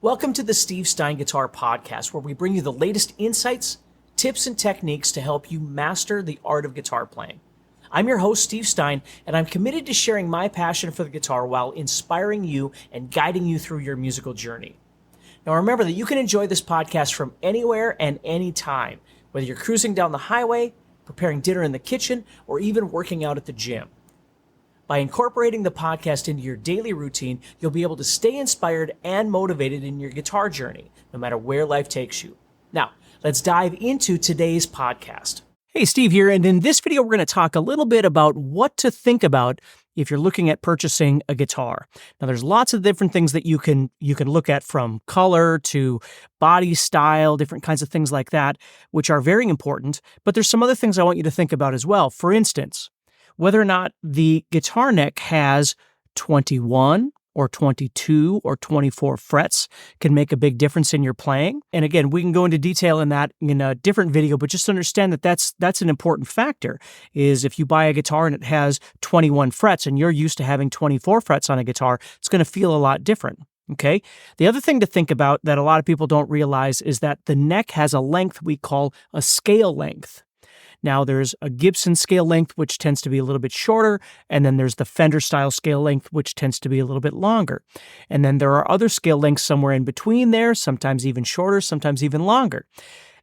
Welcome to the Steve Stein Guitar Podcast, where we bring you the latest insights, tips, and techniques to help you master the art of guitar playing. I'm your host, Steve Stein, and I'm committed to sharing my passion for the guitar while inspiring you and guiding you through your musical journey. Now remember that you can enjoy this podcast from anywhere and anytime, whether you're cruising down the highway, preparing dinner in the kitchen, or even working out at the gym. By incorporating the podcast into your daily routine, you'll be able to stay inspired and motivated in your guitar journey, no matter where life takes you. Now, let's dive into today's podcast. Hey, Steve here, and in this video, we're going to talk a little bit about what to think about if you're looking at purchasing a guitar. Now, there's lots of different things that you can look at, from color to body style, different kinds of things like that, which are very important. But there's some other things I want you to think about as well. For instance, whether or not the guitar neck has 21 or 22 or 24 frets can make a big difference in your playing. And again, we can go into detail in that in a different video, but just understand that that's an important factor. Is if you buy a guitar and it has 21 frets and you're used to having 24 frets on a guitar, it's going to feel a lot different. Okay. The other thing to think about that a lot of people don't realize is that the neck has a length we call a scale length. Now, there's a Gibson scale length, which tends to be a little bit shorter, and then there's the Fender style scale length, which tends to be a little bit longer. And then there are other scale lengths somewhere in between there, sometimes even shorter, sometimes even longer.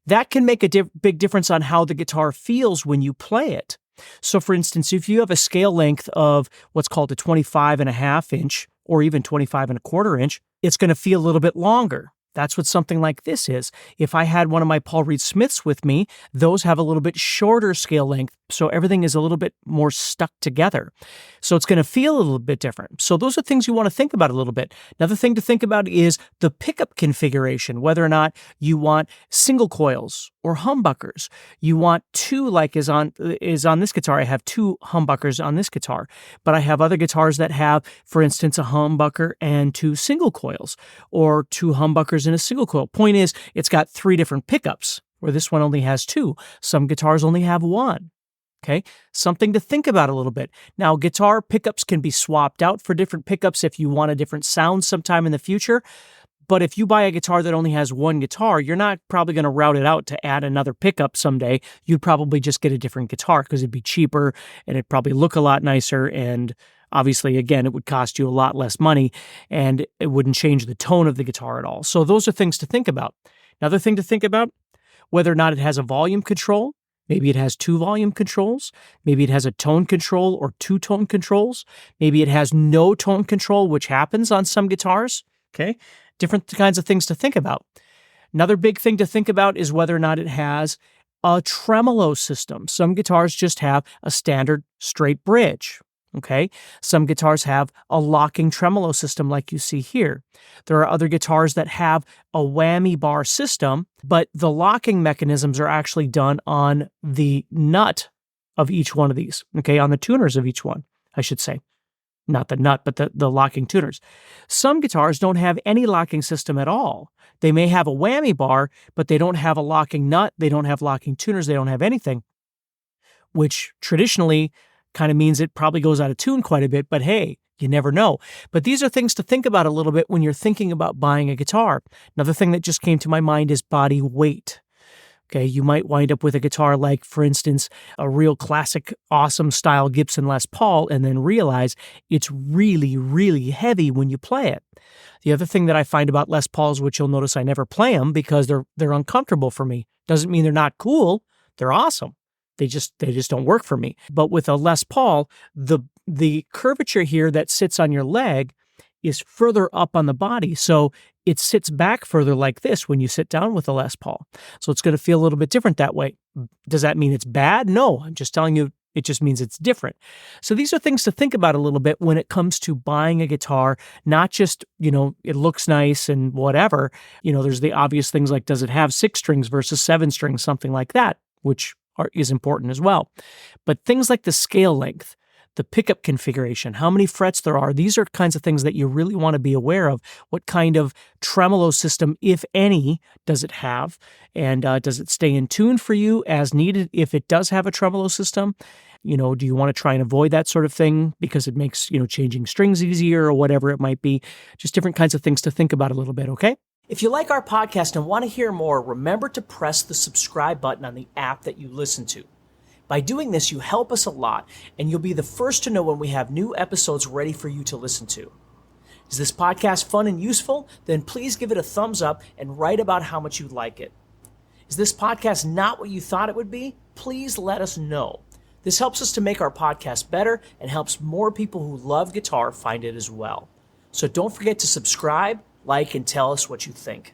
That can make a big difference on how the guitar feels when you play it. So, for instance, if you have a scale length of what's called a 25.5 inch or even 25.25 inch, it's going to feel a little bit longer. That's what something like this is. If I had one of my Paul Reed Smiths with me, those have a little bit shorter scale length, so everything is a little bit more stuck together. So it's going to feel a little bit different. So those are things you want to think about a little bit. Another thing to think about is the pickup configuration, whether or not you want single coils or humbuckers. You want two, like is on this guitar. I have two humbuckers on this guitar, but I have other guitars that have, for instance, a humbucker and two single coils, or two humbuckers and a single coil. Point is, it's got three different pickups, where this one only has two. Some guitars only have one. Okay, something to think about a little bit. Now, guitar pickups can be swapped out for different pickups if you want a different sound sometime in the future. But if you buy a guitar that only has one guitar, you're not probably going to route it out to add another pickup someday. You'd probably just get a different guitar because it'd be cheaper and it'd probably look a lot nicer. And obviously, again, it would cost you a lot less money and it wouldn't change the tone of the guitar at all. So those are things to think about. Another thing to think about, whether or not it has a volume control. Maybe it has two volume controls. Maybe it has a tone control or two tone controls. Maybe it has no tone control, which happens on some guitars. Okay, different kinds of things to think about. Another big thing to think about is whether or not it has a tremolo system. Some guitars just have a standard straight bridge. Okay, some guitars have a locking tremolo system like you see here. There are other guitars that have a whammy bar system, but the locking mechanisms are actually done on the nut of each one of these, okay, on the tuners of each one, I should say. Not the nut, but the locking tuners. Some guitars don't have any locking system at all. They may have a whammy bar, but they don't have a locking nut, they don't have locking tuners, they don't have anything, which traditionally kind of means it probably goes out of tune quite a bit, but hey, you never know. But these are things to think about a little bit when you're thinking about buying a guitar. Another thing that just came to my mind is body weight. Okay, you might wind up with a guitar like, for instance, a real classic, awesome style Gibson Les Paul, and then realize it's really, really heavy when you play it. The other thing that I find about Les Pauls, which you'll notice I never play them because they're uncomfortable for me. Doesn't mean they're not cool. They're awesome. They just don't work for me. But with a Les Paul, the curvature here that sits on your leg is further up on the body. So it sits back further like this when you sit down with a Les Paul. So it's going to feel a little bit different that way. Does that mean it's bad? No, I'm just telling you, it just means it's different. So these are things to think about a little bit when it comes to buying a guitar, not just, it looks nice and whatever. There's the obvious things like, does it have 6 strings versus 7 strings, something like that, which is important as well. But things like the scale length, the pickup configuration, how many frets there are, these are kinds of things that you really want to be aware of. What kind of tremolo system, if any, does it have? And does it stay in tune for you as needed if it does have a tremolo system? Do you want to try and avoid that sort of thing because it makes, changing strings easier or whatever it might be? Just different kinds of things to think about a little bit, okay? If you like our podcast and want to hear more, remember to press the subscribe button on the app that you listen to. By doing this, you help us a lot, and you'll be the first to know when we have new episodes ready for you to listen to. Is this podcast fun and useful? Then please give it a thumbs up and write about how much you like it. Is this podcast not what you thought it would be? Please let us know. This helps us to make our podcast better and helps more people who love guitar find it as well. So don't forget to subscribe, like, and tell us what you think.